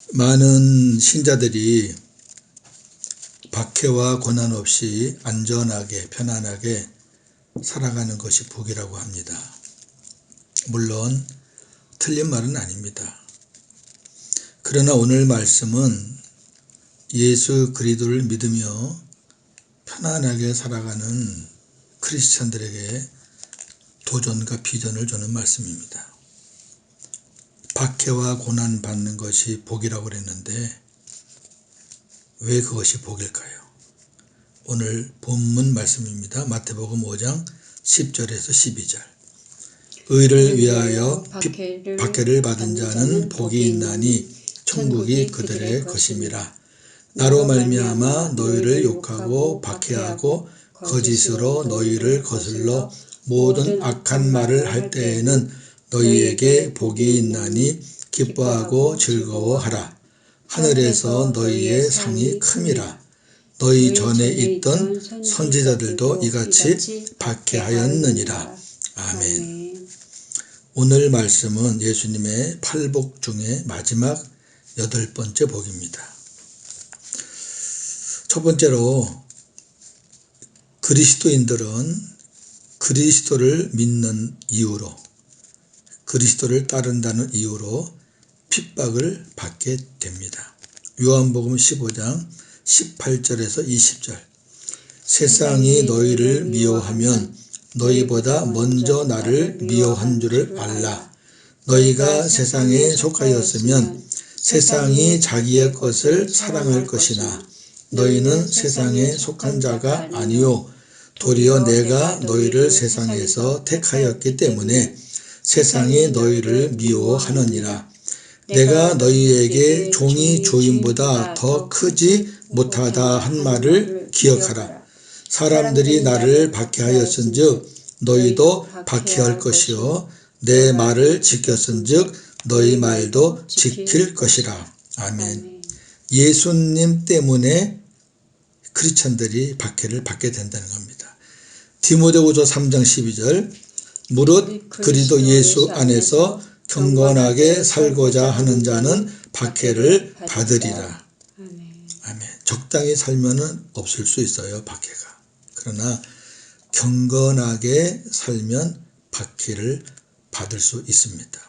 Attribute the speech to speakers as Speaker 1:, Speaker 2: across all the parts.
Speaker 1: 많은 신자들이 박해와 고난 없이 안전하게 편안하게 살아가는 것이 복이라고 합니다. 물론 틀린 말은 아닙니다. 그러나 오늘 말씀은 예수 그리스도를 믿으며 편안하게 살아가는 크리스찬들에게 도전과 비전을 주는 말씀입니다. 박해와 고난 받는 것이 복이라고 그랬는데 왜 그것이 복일까요? 오늘 본문 말씀입니다. 마태복음 5장 10절에서 12절. 의를 위하여 박해를 받은 자는 복이 있나니 천국이 그들의 것임이라. 나로 말미암아 너희를 욕하고 박해하고 거짓으로 너희를 거슬러 모든 악한 말을 할 때에는 너희에게 복이 있나니 기뻐하고 즐거워하라. 하늘에서 너희의 상이 큼이라. 너희 전에 있던 선지자들도 이같이 박해하였느니라. 아멘. 오늘 말씀은 예수님의 8복 중에 마지막 8번째 복입니다. 첫 번째로 그리스도인들은 그리스도를 믿는 이유로, 그리스도를 따른다는 이유로 핍박을 받게 됩니다. 요한복음 15장 18절에서 20절. 세상이 너희를 미워하면 너희보다 먼저 나를 미워한 줄을 알라. 너희가 세상에 속하였으면 세상이 자기의 것을 사랑할 것이나 너희는 세상에 속한 자가 아니요 도리어 내가 너희를 세상에서 택하였기 때문에 세상이 너희를 미워하느니라. 내가 너희에게 종이 주인보다 더 크지 못하다 한 말을 기억하라. 사람들이 나를 박해하였은즉 너희도 박해할 것이요 내 말을 지켰은즉 너희 말도 지킬 것이라. 아멘. 예수님 때문에 크리스찬들이 박해를 받게 된다는 겁니다. 디모데후서 3장 12절. 무릇 그리스도 예수 안에서 경건하게 살고자 하는 자는 박해를 받으리라. 아멘. 적당히 살면은 없을 수 있어요, 박해가. 그러나 경건하게 살면 박해를 받을 수 있습니다.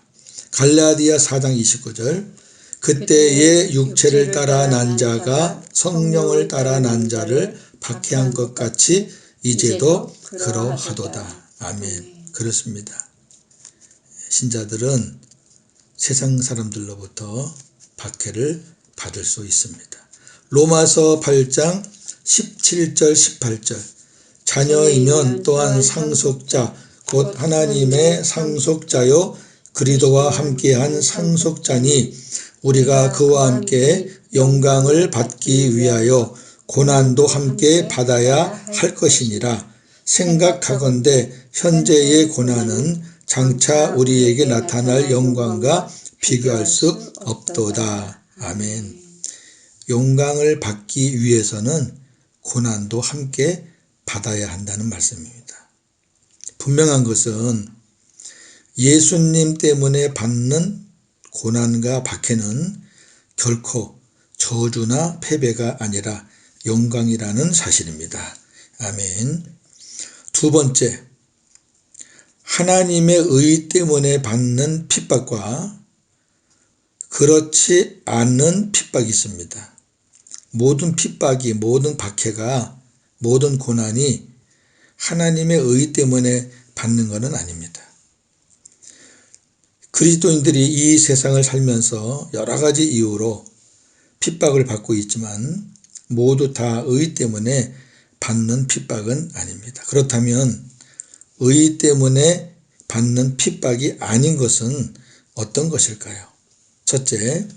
Speaker 1: 갈라디아 4장 29절. 그때의 육체를 따라 난 자가 성령을 따라 난 자를 박해한 것 같이 이제도 그러하도다. 아멘. 그렇습니다. 신자들은 세상 사람들로부터 박해를 받을 수 있습니다. 로마서 8장 17절 18절. 자녀이면 또한 상속자 곧 하나님의 상속자요 그리스도와 함께한 상속자니 우리가 그와 함께 영광을 받기 위하여 고난도 함께 받아야 할 것이니라. 생각하건대 현재의 고난은 장차 우리에게 나타날 영광과 비교할 수 없도다. 아멘. 영광을 받기 위해서는 고난도 함께 받아야 한다는 말씀입니다. 분명한 것은 예수님 때문에 받는 고난과 박해는 결코 저주나 패배가 아니라 영광이라는 사실입니다. 아멘. 두 번째, 하나님의 의 때문에 받는 핍박과 그렇지 않은 핍박이 있습니다. 모든 핍박이, 모든 박해가, 모든 고난이 하나님의 의 때문에 받는 것은 아닙니다. 그리스도인들이 이 세상을 살면서 여러 가지 이유로 핍박을 받고 있지만 모두 다 의 때문에 받는 핍박은 아닙니다. 그렇다면 의 때문에 받는 핍박이 아닌 것은 어떤 것일까요? 첫째,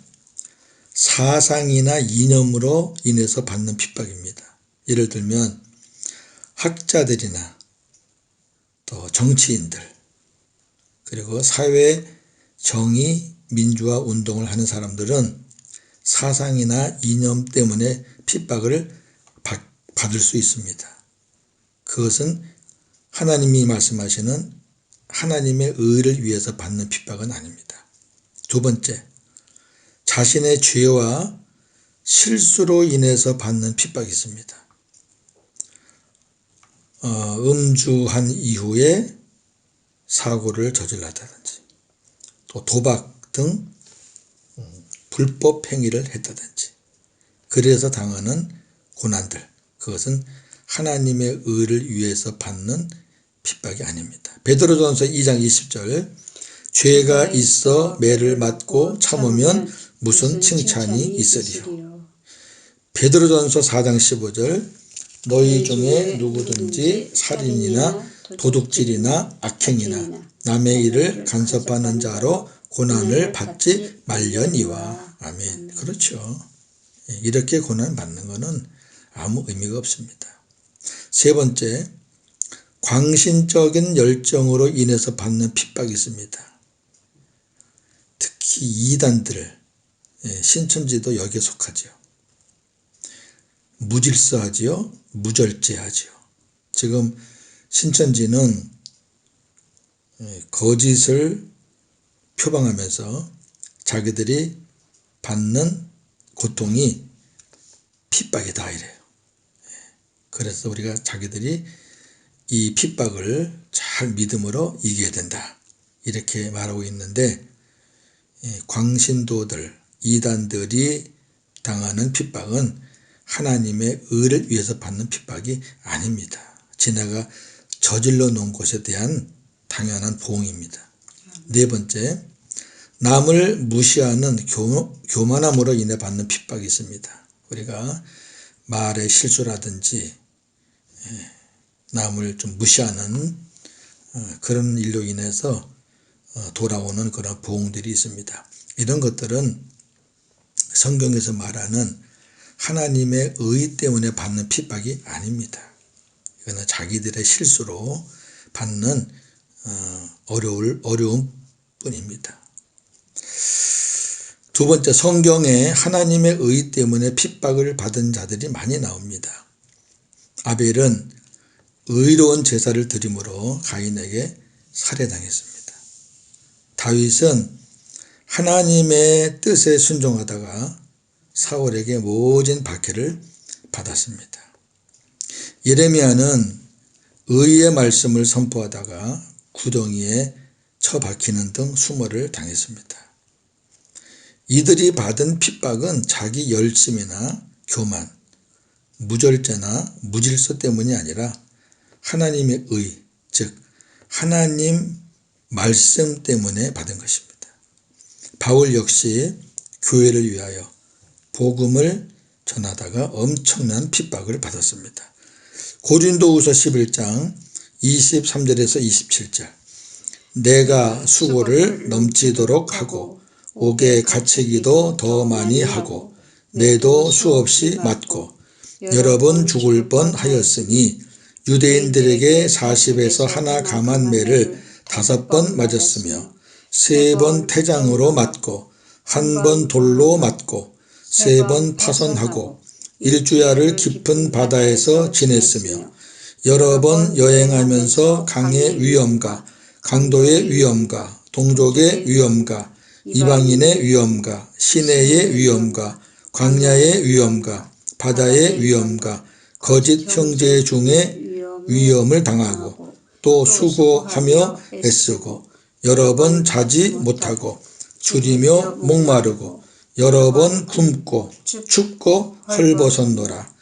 Speaker 1: 사상이나 이념으로 인해서 받는 핍박입니다. 예를 들면 학자들이나 또 정치인들 그리고 사회 정의 민주화 운동을 하는 사람들은 사상이나 이념 때문에 핍박을 받을 수 있습니다. 그것은 하나님이 말씀하시는 하나님의 의를 위해서 받는 핍박은 아닙니다. 두 번째, 자신의 죄와 실수로 인해서 받는 핍박이 있습니다. 음주한 이후에 사고를 저질렀다든지 또 도박 등 불법 행위를 했다든지 그래서 당하는 고난들, 그것은 하나님의 의를 위해서 받는 핍박이 아닙니다. 베드로전서 2장 20절 죄가 있어 매를 맞고 참으면 무슨 칭찬이 있으리요. 베드로전서 4장 15절 너희 중에 누구든지 살인이나 도둑질이나 악행이나 남의 일을 간섭하는 자로 고난을 받지 말려니와. 아멘. 그렇죠. 이렇게 고난 받는 것은 아무 의미가 없습니다. 세 번째, 광신적인 열정으로 인해서 받는 핍박이 있습니다. 특히 이단들, 신천지도 여기에 속하죠. 무질서하지요, 무절제하지요. 지금 신천지는 거짓을 표방하면서 자기들이 받는 고통이 핍박이다 이래요. 그래서 우리가 자기들이 이 핍박을 잘 믿음으로 이겨야 된다 이렇게 말하고 있는데, 광신도들, 이단들이 당하는 핍박은 하나님의 의를 위해서 받는 핍박이 아닙니다. 지네가 저질러 놓은 것에 대한 당연한 보응입니다. 네 번째, 남을 무시하는 교만함으로 인해 받는 핍박이 있습니다. 우리가 말의 실수라든지 남을 좀 무시하는 그런 일로 인해서 돌아오는 그런 보응들이 있습니다. 이런 것들은 성경에서 말하는 하나님의 의 때문에 받는 핍박이 아닙니다. 이거는 자기들의 실수로 받는 어려움 뿐입니다. 두 번째, 성경에 하나님의 의 때문에 핍박을 받은 자들이 많이 나옵니다. 아벨은 의로운 제사를 드림으로 가인에게 살해당했습니다. 다윗은 하나님의 뜻에 순종하다가 사울에게 모진 박해를 받았습니다. 예레미야는 의의 말씀을 선포하다가 구덩이에 처박히는 등 수모를 당했습니다. 이들이 받은 핍박은 자기 열심이나 교만, 무절제나 무질서 때문이 아니라 하나님의 의, 즉 하나님 말씀 때문에 받은 것입니다. 바울 역시 교회를 위하여 복음을 전하다가 엄청난 핍박을 받았습니다. 고린도후서 11장 23절에서 27절 내가 수고를 넘치도록 하고 옥에 갇히기도 더 많이 하고 매도 수없이 맞고 여러 번 죽을 뻔하였으니 유대인들에게 40에서 하나 감한 매를 5번 맞았으며 3번 태장으로 맞고 1번 돌로 맞고 3번 파선하고 1주야를 깊은 바다에서 지냈으며 여러 번 여행하면서 강의 위험과 강도의 위험과 동족의 위험과 이방인의 위험과 시내의 위험과 광야의 위험과 바다의 위험과 거짓 형제 중에 위험을 당하고 또 수고하며 애쓰고 여러 번 자지 못하고 줄이며 목마르고 여러 번 굶고 춥고 헐벗었노라.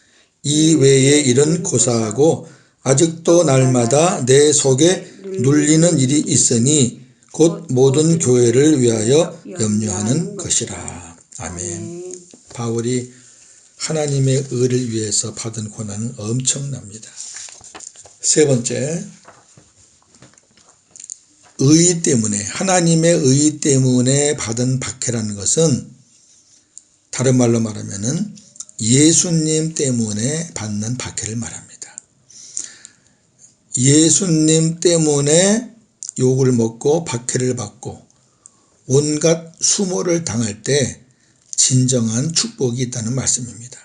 Speaker 1: 이 외의 일은 고사하고 아직도 날마다 내 속에 눌리는 일이 있으니 곧 모든 교회를 위하여 염려하는 것이라. 아멘. 바울이 하나님의 의를 위해서 받은 고난은 엄청납니다. 세 번째, 의 때문에, 하나님의 의 때문에 받은 박해라는 것은 다른 말로 말하면 예수님 때문에 받는 박해를 말합니다. 예수님 때문에 욕을 먹고 박해를 받고 온갖 수모를 당할 때 진정한 축복이 있다는 말씀입니다.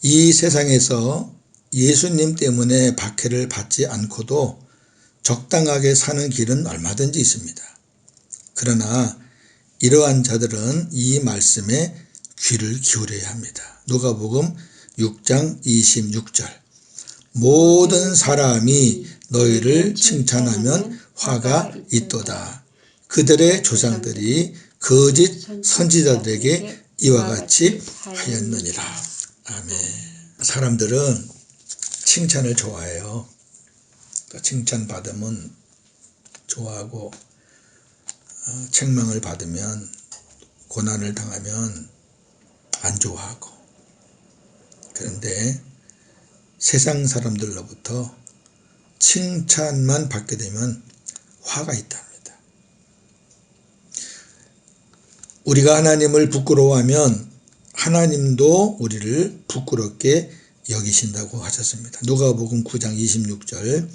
Speaker 1: 이 세상에서 예수님 때문에 박해를 받지 않고도 적당하게 사는 길은 얼마든지 있습니다. 그러나 이러한 자들은 이 말씀에 귀를 기울여야 합니다. 누가복음 6장 26절. 모든 사람이 너희를 칭찬하면 화가 있도다. 그들의 조상들이 거짓 선지자들에게 이와 같이 하였느니라. 아멘. 사람들은 칭찬을 좋아해요. 칭찬받으면 좋아하고, 책망을 받으면, 고난을 당하면 안 좋아하고. 그런데 세상 사람들로부터 칭찬만 받게 되면 화가 있답니다. 우리가 하나님을 부끄러워하면 하나님도 우리를 부끄럽게 여기신다고 하셨습니다. 누가복음 9장 26절.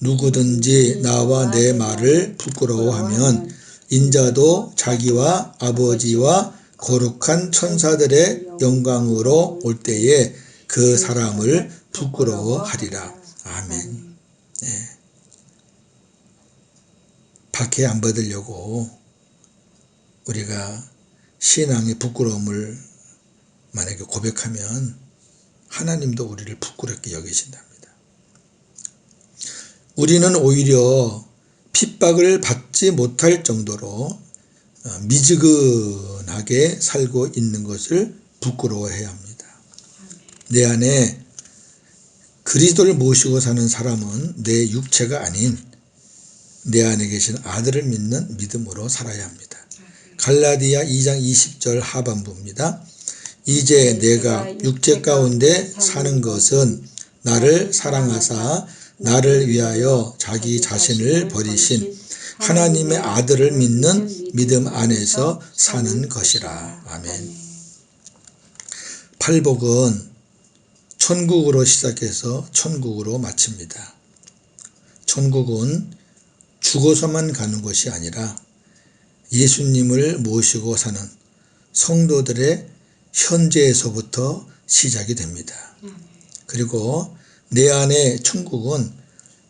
Speaker 1: 누구든지 나와 내 말을 부끄러워하면 인자도 자기와 아버지와 거룩한 천사들의 영광으로 올 때에 그 사람을 부끄러워하리라. 아멘. 네. 박해 안 받으려고 우리가 신앙의 부끄러움을 만약에 고백하면 하나님도 우리를 부끄럽게 여기신답니다. 우리는 오히려 핍박을 받지 못할 정도로 미지근하게 살고 있는 것을 부끄러워해야 합니다. 내 안에 그리스도를 모시고 사는 사람은 내 육체가 아닌 내 안에 계신 아들을 믿는 믿음으로 살아야 합니다. 갈라디아 2장 20절 하반부입니다. 이제 내가 육체 가운데 사는 것은 나를 사랑하사 나를 위하여 자기 자신을 버리신 하나님의 아들을 믿는 믿음 안에서 사는 것이라. 아멘. 팔복은 천국으로 시작해서 천국으로 마칩니다. 천국은 죽어서만 가는 것이 아니라 예수님을 모시고 사는 성도들의 현재에서부터 시작이 됩니다. 그리고 내 안에 천국은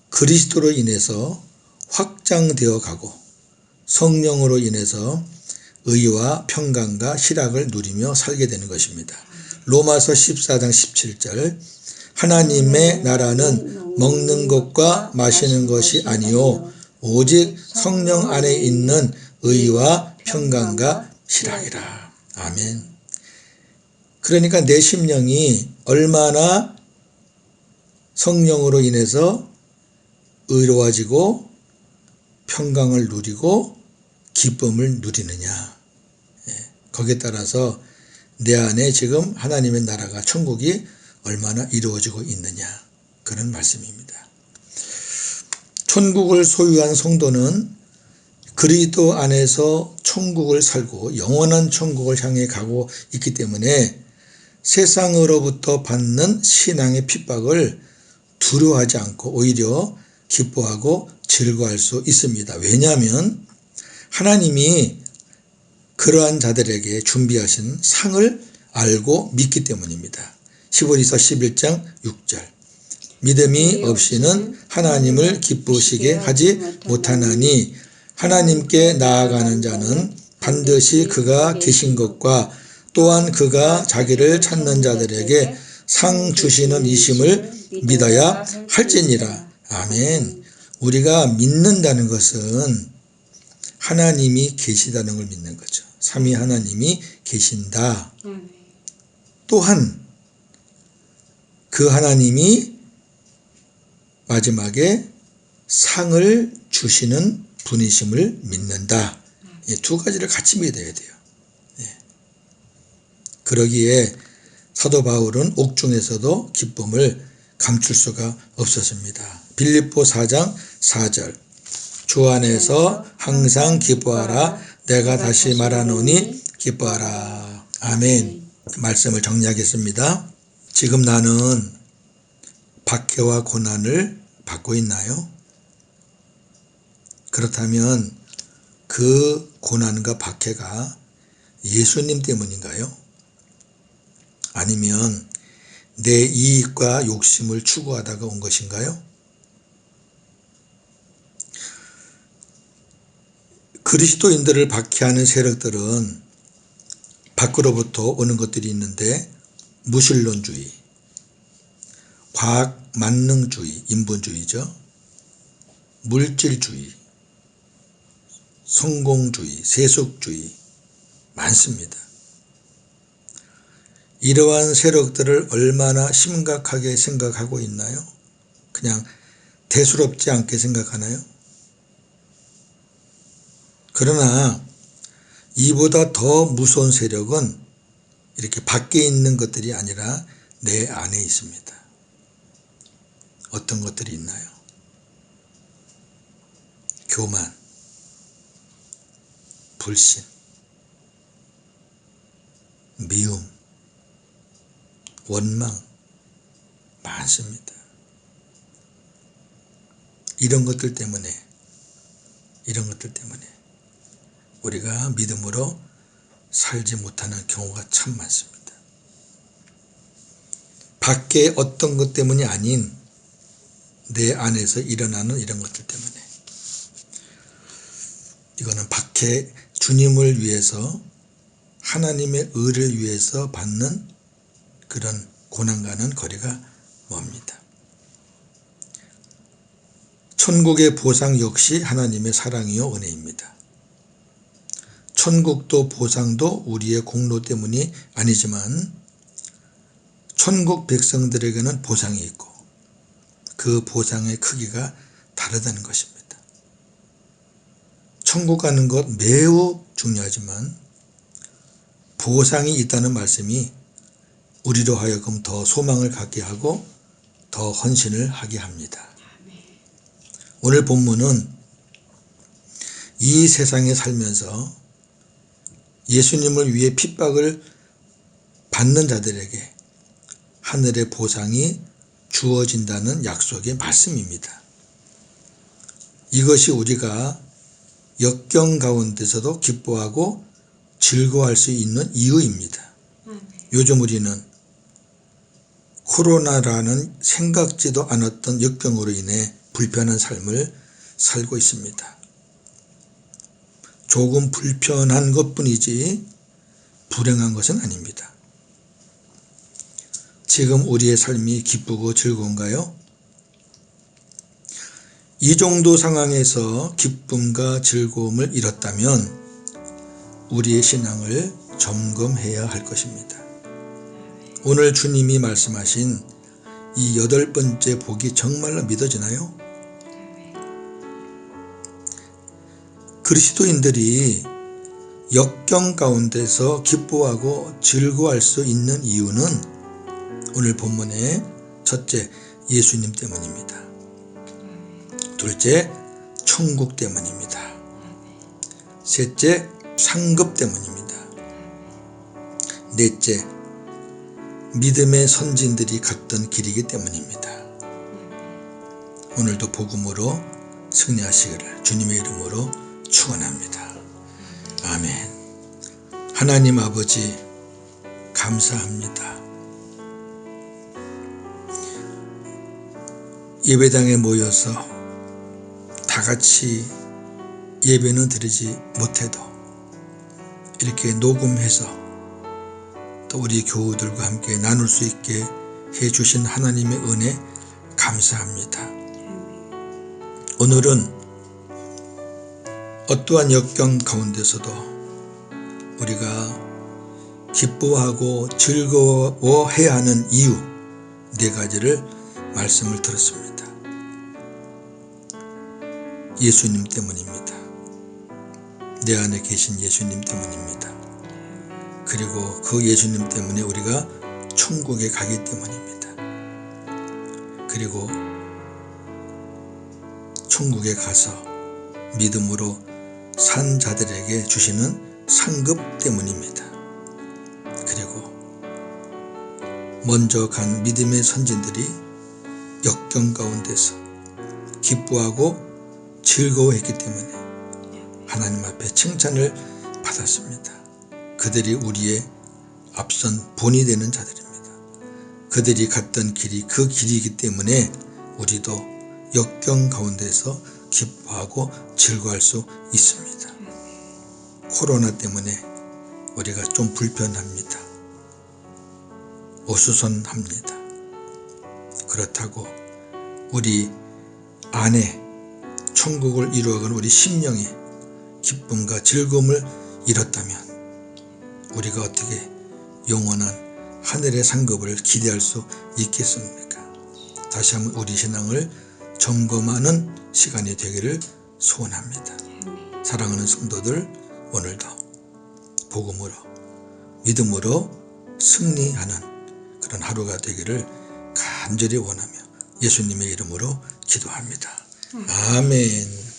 Speaker 1: 그리스도로 인해서 확장되어 가고 성령으로 인해서 의와 평강과 희락을 누리며 살게 되는 것입니다. 로마서 14장 17절. 하나님의 나라는 먹는 것과 마시는 것이 아니요 오직 성령 안에 있는 의와 평강과 희락이라. 아멘. 그러니까 내 심령이 얼마나 성령으로 인해서 의로워지고 평강을 누리고 기쁨을 누리느냐, 거기에 따라서 내 안에 지금 하나님의 나라가 천국이 얼마나 이루어지고 있느냐, 그런 말씀입니다. 천국을 소유한 성도는 그리스도 안에서 천국을 살고 영원한 천국을 향해 가고 있기 때문에 세상으로부터 받는 신앙의 핍박을 두려워하지 않고 오히려 기뻐하고 즐거워할 수 있습니다. 왜냐하면 하나님이 그러한 자들에게 준비하신 상을 알고 믿기 때문입니다. 히브리서 11장 6절. 믿음이 없이는 하나님을 기쁘시게 하지 못하나니 하나님께 나아가는 자는 반드시 그가 계신 것과 또한 그가 자기를 찾는 자들에게 상 주시는 이심을 믿어야 할지니라. 아멘. 우리가 믿는다는 것은 하나님이 계시다는 걸 믿는 거죠. 삼위 하나님이 계신다. 또한 그 하나님이 마지막에 상을 주시는 분이심을 믿는다. 두 가지를 같이 믿어야 돼요. 그러기에 사도 바울은 옥중에서도 기쁨을 감출 수가 없었습니다. 빌립보 4장 4절. 주 안에서 항상 기뻐하라. 내가 다시 말하노니 기뻐하라. 아멘. 말씀을 정리하겠습니다. 지금 나는 박해와 고난을 받고 있나요? 그렇다면 그 고난과 박해가 예수님 때문인가요? 아니면 내 이익과 욕심을 추구하다가 온 것인가요? 그리스도인들을 박해하는 세력들은 밖으로부터 오는 것들이 있는데 무신론주의, 과학 만능주의, 인본주의죠. 물질주의, 성공주의, 세속주의 많습니다. 이러한 세력들을 얼마나 심각하게 생각하고 있나요? 그냥 대수롭지 않게 생각하나요? 그러나 이보다 더 무서운 세력은 이렇게 밖에 있는 것들이 아니라 내 안에 있습니다. 어떤 것들이 있나요? 교만, 불신, 미움, 원망 많습니다. 이런 것들 때문에 우리가 믿음으로 살지 못하는 경우가 참 많습니다. 밖에 어떤 것 때문이 아닌 내 안에서 일어나는 이런 것들 때문에, 이거는 밖에 주님을 위해서, 하나님의 의를 위해서 받는 그런 고난과는 거리가 멉니다. 천국의 보상 역시 하나님의 사랑이요 은혜입니다. 천국도 보상도 우리의 공로 때문이 아니지만 천국 백성들에게는 보상이 있고 그 보상의 크기가 다르다는 것입니다. 천국 가는 것 매우 중요하지만 보상이 있다는 말씀이 우리로 하여금 더 소망을 갖게 하고 더 헌신을 하게 합니다. 오늘 본문은 이 세상에 살면서 예수님을 위해 핍박을 받는 자들에게 하늘의 보상이 주어진다는 약속의 말씀입니다. 이것이 우리가 역경 가운데서도 기뻐하고 즐거워할 수 있는 이유입니다. 요즘 우리는 코로나라는 생각지도 않았던 역병으로 인해 불편한 삶을 살고 있습니다. 조금 불편한 것뿐이지 불행한 것은 아닙니다. 지금 우리의 삶이 기쁘고 즐거운가요? 이 정도 상황에서 기쁨과 즐거움을 잃었다면 우리의 신앙을 점검해야 할 것입니다. 오늘 주님이 말씀하신 이 8번째 복이 정말로 믿어지나요? 그리스도인들이 역경 가운데서 기뻐하고 즐거워할 수 있는 이유는 오늘 본문의 첫째, 예수님 때문입니다. 둘째, 천국 때문입니다. 셋째, 상급 때문입니다. 넷째, 믿음의 선진들이 갔던 길이기 때문입니다. 오늘도 복음으로 승리하시기를 주님의 이름으로 축원합니다. 아멘. 하나님 아버지 감사합니다. 예배당에 모여서 다 같이 예배는 드리지 못해도 이렇게 녹음해서 또 우리 교우들과 함께 나눌 수 있게 해주신 하나님의 은혜 감사합니다. 오늘은 어떠한 역경 가운데서도 우리가 기뻐하고 즐거워해야 하는 이유 4가지를 말씀을 들었습니다. 예수님 때문입니다. 내 안에 계신 예수님 때문입니다. 그리고 그 예수님 때문에 우리가 천국에 가기 때문입니다. 그리고 천국에 가서 믿음으로 산 자들에게 주시는 상급 때문입니다. 그리고 먼저 간 믿음의 선진들이 역경 가운데서 기뻐하고 즐거워했기 때문에 하나님 앞에 칭찬을 받았습니다. 그들이 우리의 앞선 본이 되는 자들입니다. 그들이 갔던 길이 그 길이기 때문에 우리도 역경 가운데서 기뻐하고 즐거워할 수 있습니다. 코로나 때문에 우리가 좀 불편합니다. 어수선합니다. 그렇다고 우리 안에 천국을 이루어가는 우리 심령의 기쁨과 즐거움을 잃었다면 우리가 어떻게 영원한 하늘의 상급을 기대할 수 있겠습니까? 다시 한번 우리 신앙을 점검하는 시간이 되기를 소원합니다. 사랑하는 성도들, 오늘도 복음으로 믿음으로 승리하는 그런 하루가 되기를 간절히 원하며 예수님의 이름으로 기도합니다. 아멘.